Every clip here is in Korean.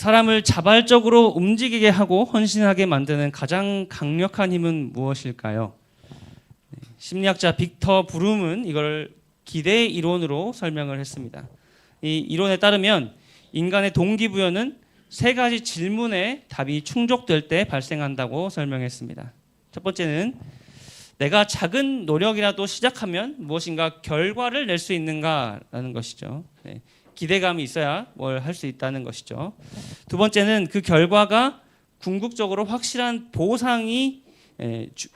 사람을 자발적으로 움직이게 하고 헌신하게 만드는 가장 강력한 힘은 무엇일까요? 심리학자 빅터 브룸은 이걸 기대 이론으로 설명을 했습니다. 이 이론에 따르면 인간의 동기부여는 세 가지 질문에 답이 충족될 때 발생한다고 설명했습니다. 첫 번째는 내가 작은 노력이라도 시작하면 무엇인가 결과를 낼 수 있는가라는 것이죠. 기대감이 있어야 뭘 할 수 있다는 것이죠. 두 번째는 그 결과가 궁극적으로 확실한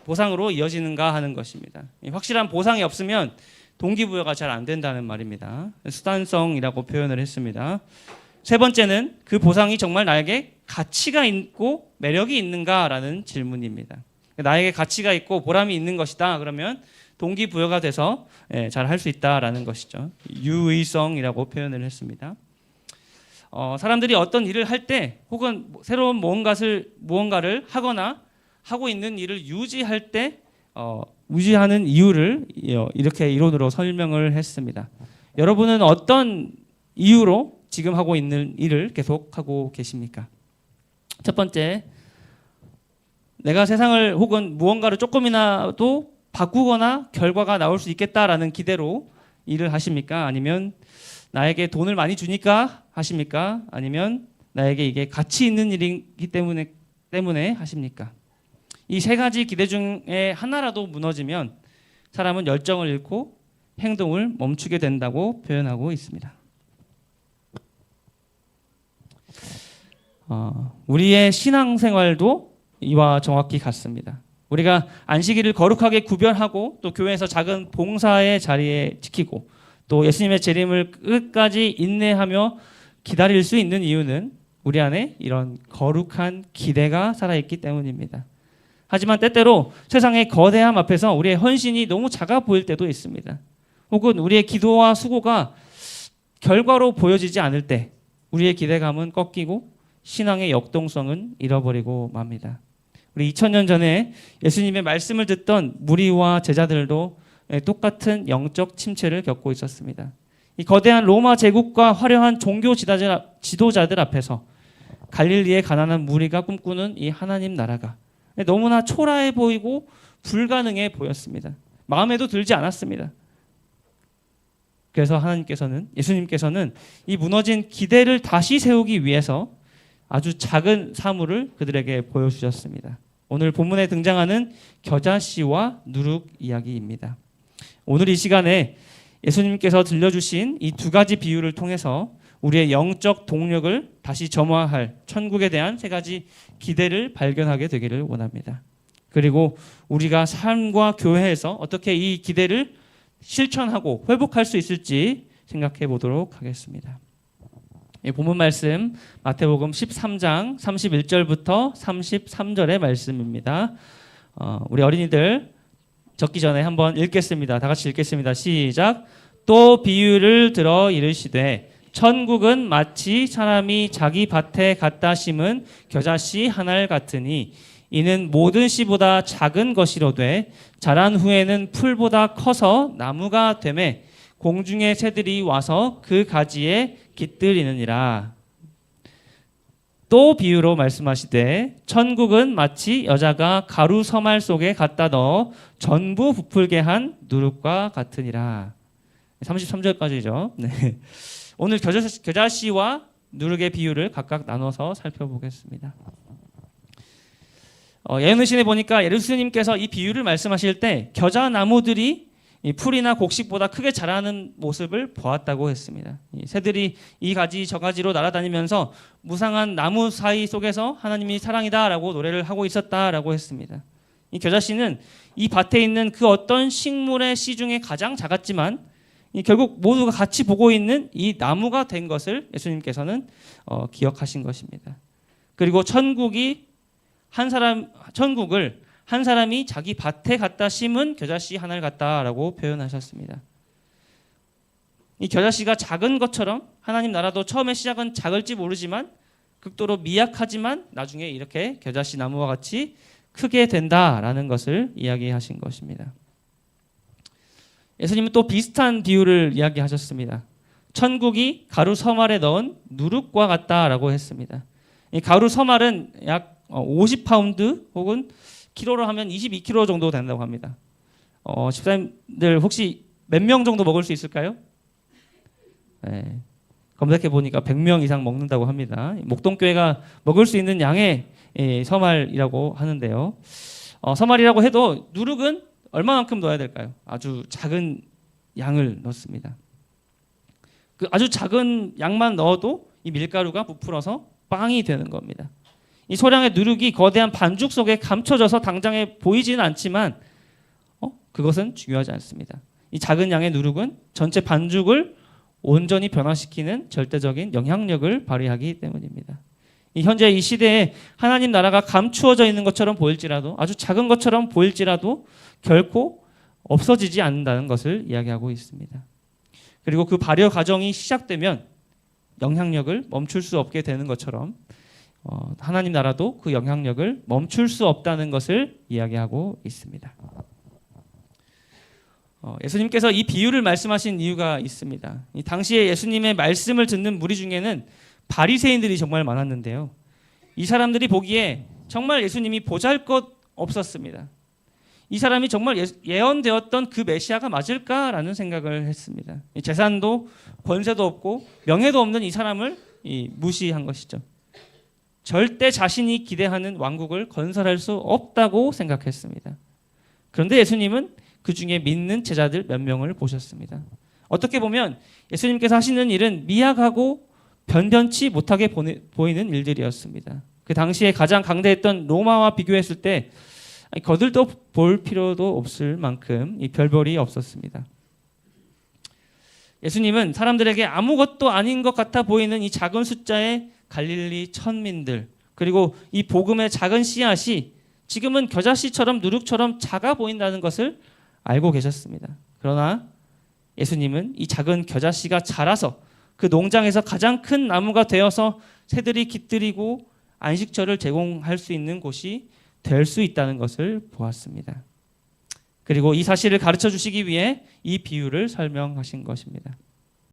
보상으로 이어지는가 하는 것입니다. 확실한 보상이 없으면 동기부여가 잘 안 된다는 말입니다. 수단성이라고 표현을 했습니다. 세 번째는 그 보상이 정말 나에게 가치가 있고 매력이 있는가라는 질문입니다. 나에게 가치가 있고 보람이 있는 것이다. 그러면 동기부여가 돼서 잘 할 수 있다라는 것이죠. 유의성이라고 표현을 했습니다. 사람들이 어떤 일을 할 때 혹은 새로운 무언가를 하거나 하고 있는 일을 유지할 때 유지하는 이유를 이렇게 이론으로 설명을 했습니다. 여러분은 어떤 이유로 지금 하고 있는 일을 계속하고 계십니까? 첫 번째, 내가 세상을 혹은 무언가를 조금이라도 바꾸거나 결과가 나올 수 있겠다라는 기대로 일을 하십니까? 아니면 나에게 돈을 많이 주니까 하십니까? 아니면 나에게 이게 가치 있는 일이기 때문에 하십니까? 이 세 가지 기대 중에 하나라도 무너지면 사람은 열정을 잃고 행동을 멈추게 된다고 표현하고 있습니다. 우리의 신앙생활도 이와 정확히 같습니다. 우리가 안식일을 거룩하게 구별하고 또 교회에서 작은 봉사의 자리에 지키고 또 예수님의 재림을 끝까지 인내하며 기다릴 수 있는 이유는 우리 안에 이런 거룩한 기대가 살아있기 때문입니다. 하지만 때때로 세상의 거대함 앞에서 우리의 헌신이 너무 작아 보일 때도 있습니다. 혹은 우리의 기도와 수고가 결과로 보여지지 않을 때 우리의 기대감은 꺾이고 신앙의 역동성은 잃어버리고 맙니다. 우리 2000년 전에 예수님의 말씀을 듣던 무리와 제자들도 똑같은 영적 침체를 겪고 있었습니다. 이 거대한 로마 제국과 화려한 종교 지도자들 앞에서 갈릴리의 가난한 무리가 꿈꾸는 이 하나님 나라가 너무나 초라해 보이고 불가능해 보였습니다. 마음에도 들지 않았습니다. 그래서 예수님께서는 이 무너진 기대를 다시 세우기 위해서 아주 작은 사물을 그들에게 보여주셨습니다. 오늘 본문에 등장하는 겨자씨와 누룩 이야기입니다. 오늘 이 시간에 예수님께서 들려주신 이 두 가지 비유를 통해서 우리의 영적 동력을 다시 점화할 천국에 대한 세 가지 기대를 발견하게 되기를 원합니다. 그리고 우리가 삶과 교회에서 어떻게 이 기대를 실천하고 회복할 수 있을지 생각해 보도록 하겠습니다. 본문 말씀 마태복음 13장 31절부터 33절의 말씀입니다. 우리 어린이들 적기 전에 한번 읽겠습니다. 다 같이 읽겠습니다. 시작. 또 비유를 들어 이르시되 천국은 마치 사람이 자기 밭에 갖다 심은 겨자씨 한 알 같으니 이는 모든 씨보다 작은 것이로되 자란 후에는 풀보다 커서 나무가 되매 공중의 새들이 와서 그 가지에 깃들이느니라. 또 비유로 말씀하시되 천국은 마치 여자가 가루 서말 속에 갖다 넣어 전부 부풀게 한 누룩과 같으니라. 33절까지죠. 네. 오늘 겨자씨와 누룩의 비유를 각각 나눠서 살펴보겠습니다. 예언의신에 보니까 예수님께서 이 비유를 말씀하실 때 겨자나무들이 이 풀이나 곡식보다 크게 자라는 모습을 보았다고 했습니다. 새들이 이 가지 저 가지로 날아다니면서 무상한 나무 사이 속에서 하나님이 사랑이다라고 노래를 하고 있었다라고 했습니다. 이 겨자씨는 이 밭에 있는 그 어떤 식물의 씨 중에 가장 작았지만 결국 모두가 같이 보고 있는 이 나무가 된 것을 예수님께서는 기억하신 것입니다. 그리고 천국을 한 사람이 자기 밭에 갖다 심은 겨자씨 하나를 갖다라고 표현하셨습니다. 이 겨자씨가 작은 것처럼 하나님 나라도 처음에 시작은 작을지 모르지만 극도로 미약하지만 나중에 이렇게 겨자씨 나무와 같이 크게 된다라는 것을 이야기하신 것입니다. 예수님은 또 비슷한 비유를 이야기하셨습니다. 천국이 가루 서말에 넣은 누룩과 같다라고 했습니다. 이 가루 서말은 약 50파운드 혹은 키로로 하면 22kg 정도 된다고 합니다. 집사님들 혹시 몇 명 정도 먹을 수 있을까요? 네. 검색해 보니까 100명 이상 먹는다고 합니다. 목동교회가 먹을 수 있는 양의 서말이라고 하는데요. 서말이라고 해도 누룩은 얼마만큼 넣어야 될까요? 아주 작은 양을 넣습니다. 그 아주 작은 양만 넣어도 이 밀가루가 부풀어서 빵이 되는 겁니다. 이 소량의 누룩이 거대한 반죽 속에 감춰져서 당장에 보이지는 않지만 그것은 중요하지 않습니다. 이 작은 양의 누룩은 전체 반죽을 온전히 변화시키는 절대적인 영향력을 발휘하기 때문입니다. 현재 이 시대에 하나님 나라가 감추어져 있는 것처럼 보일지라도, 아주 작은 것처럼 보일지라도 결코 없어지지 않는다는 것을 이야기하고 있습니다. 그리고 그 발효 과정이 시작되면 영향력을 멈출 수 없게 되는 것처럼 하나님 나라도 그 영향력을 멈출 수 없다는 것을 이야기하고 있습니다. 예수님께서 이 비유를 말씀하신 이유가 있습니다. 이 당시에 예수님의 말씀을 듣는 무리 중에는 바리새인들이 정말 많았는데요. 이 사람들이 보기에 정말 예수님이 보잘것없었습니다. 이 사람이 정말 예언되었던 그 메시아가 맞을까라는 생각을 했습니다. 재산도 권세도 없고 명예도 없는 이 사람을 무시한 것이죠. 절대 자신이 기대하는 왕국을 건설할 수 없다고 생각했습니다. 그런데 예수님은 그 중에 믿는 제자들 몇 명을 보셨습니다. 어떻게 보면 예수님께서 하시는 일은 미약하고 변변치 못하게 보이는 일들이었습니다. 그 당시에 가장 강대했던 로마와 비교했을 때 거들떠 볼 필요도 없을 만큼 이 별볼이 없었습니다. 예수님은 사람들에게 아무것도 아닌 것 같아 보이는 이 작은 숫자의 갈릴리 천민들, 그리고 이 복음의 작은 씨앗이 지금은 겨자씨처럼 누룩처럼 작아 보인다는 것을 알고 계셨습니다. 그러나 예수님은 이 작은 겨자씨가 자라서 그 농장에서 가장 큰 나무가 되어서 새들이 깃들이고 안식처를 제공할 수 있는 곳이 될 수 있다는 것을 보았습니다. 그리고 이 사실을 가르쳐 주시기 위해 이 비유를 설명하신 것입니다.